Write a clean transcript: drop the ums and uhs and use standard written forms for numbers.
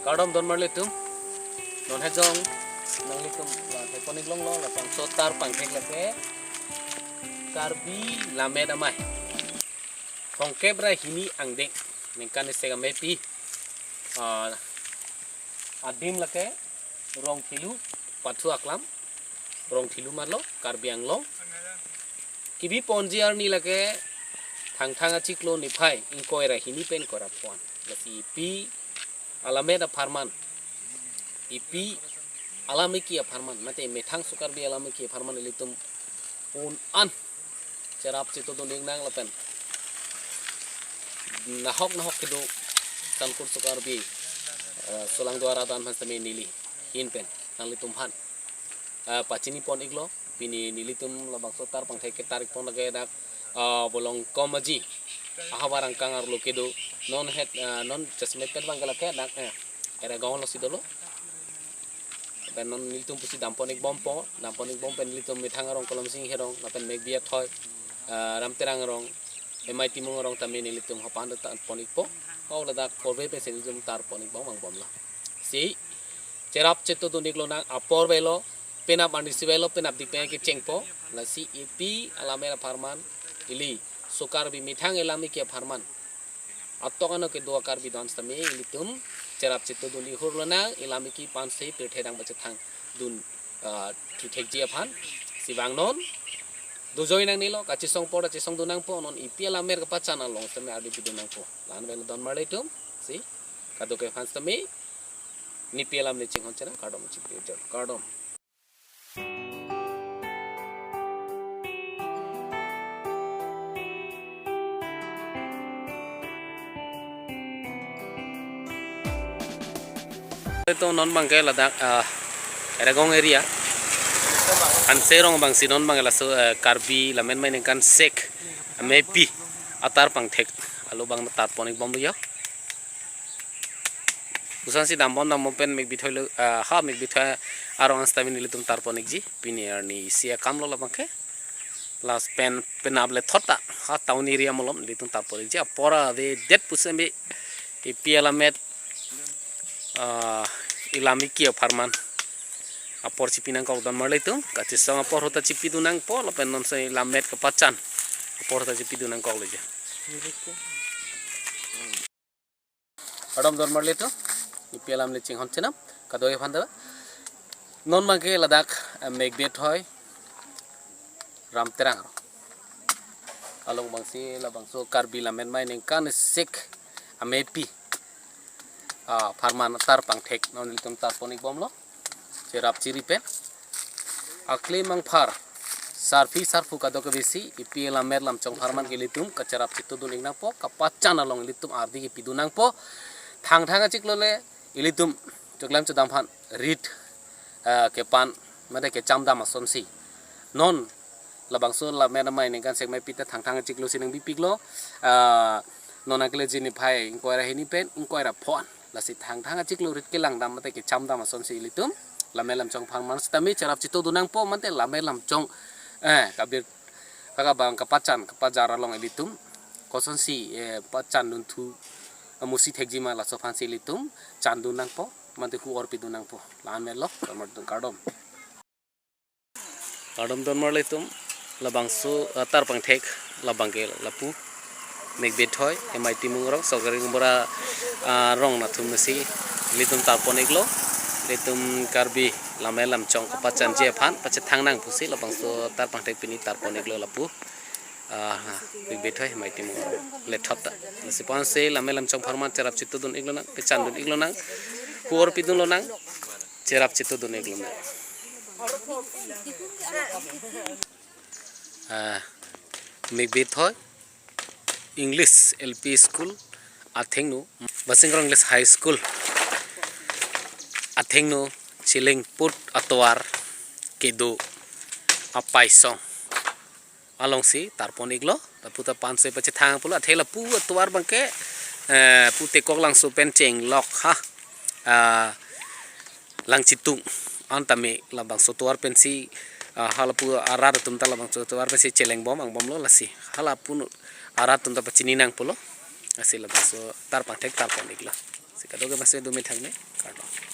Kadom don marle tum non hejong nang litum la teponik long lo la pang sotar pang thek la ke karbi lame damai hongke bra hini angdeng ningkan sega mepi adim la ke rong thilu pathu aklam rong thilu marlo karbi anglo kibi ponjiar ni la ke thang achiklo ni phai inkoi ra hini pen kora pon la si pi Alameda Farman ipi alamiki farman mate methang sukar bi alamiki farman litum un an cerap cito do ning nang lapen nahok kedo tankur sukar bi sulang dwara dan hastame nili hinpen nang litum han pachini pon iglo pini nilitum labang sotar pang theke tarik pon lage dak bolong komaji ahabarang kangar lo kedo non chasmet pet bangala ke dak era gaon lo sidolo ben non nilitum pusi damponik bompo pen nilitum mithang rong kolom sing herong lapen megbia thoi ramterang rong MIT mong rong tamen nilitum hopan ta ponik po au la dak porbe pe senilum tar ponik bom bang bom la si cerap cheto dunik lo nang apor velo penap andisi velo penap dikpe ke cengpo la si ipi alamera farman ili sukar bi mithang elami ke farman atokano ke dua karbi dans tame ilitum cerap cheto duni hurlona elami ki 5 sei pethe dang bache thang dun tu thekji aphan sibang non dujoi nang nilo kachisong poda chisong dunang po non ipi alamer ka pachana long tame adi pidunang po lan velo don marle tum si kadoke fans tame ni pelam ne ching honchana kadom chipi kadom itu non bangke ladak Eragong area an serong bang sinon bang la karbi lamen main kan sek mepi atar pang thek alo bang tar ponik bom yo usan si dambon dam pen mek bithoi ha mek bithoi arong astabin litum tar ponik ji pinier ni sia kamlo la bangke las pen able thota ha town area molom litum tar ponik ji pora de det pusembe ipialamet ilami kia farman apor cipinang kau dan marle tu kacis sang apor hota cipi dunang po lapen non sai lamet ke pacan apor hota cipi dunang kau leja adam dan marle tu ipi alam le ching hon chenam kadoi phanda non mangke ladak megbet hoy ram terang along bangsi la bangso karbi lamen mai neng kan sek amepi farman tar pang thek non litum tar ponik bom lo cerap ciri pen akli mang far sarfu kadok besi ipi lamer lam chong farman ke litum kacarap citu duning nang po kapacan along litum ardi ke pidunang po thang achik lole ilitum choklam chodam phan rit ke pan made ke chamda mason si non labang so la mena mai ning kan sek mai pita thang achik lo sinang bipik lo non akle jini phai inkoira hini pen inkoira phon lasi thang achik lo rit ke lang dam mate ke chamda mason si ilitum lamelam chong phang man stami charap citu dunang po mante lamelam chong kabir kaga bang kapacan kapajara long elitum koson si pacan dun thu musi thekjima la sofan si elitum chandun nang po mante ku orpi dunang po lan melo kamar dun kadom don marletum labang su tar pang thek labang ke lapu megbet hoy MIT mungrong sogari ngumbara rong na thum si litum tar poneglo litum karbi lamelam chong kapacan je phan pache thangnang pusi labang so tar pang thek pini tar poneglo lapu megbet hoy MIT mungrong le thota si pon se lamelam chong farman cerap citu dun iglo nang pecan dun iglo nang kuor pidun lo nang cerap citu dun iglo nang megbet hoy English LP school athengnu Basingrong English High School athengnu chiling put atwar kedo apaisong along si tarpon iglo taputa 5 pache thang pulo athela pu atwar bangke pu tekok lang so pen cheng lok ha lang chitung antame labang so twar pen si halapu arar tum tala bang so twar pen si cheleng bom ang bom lo lasi halapu arat tunta pachininang pulo asila baso tar pang thek tar pon igla Sikatoke masih 2 menit thakne karno.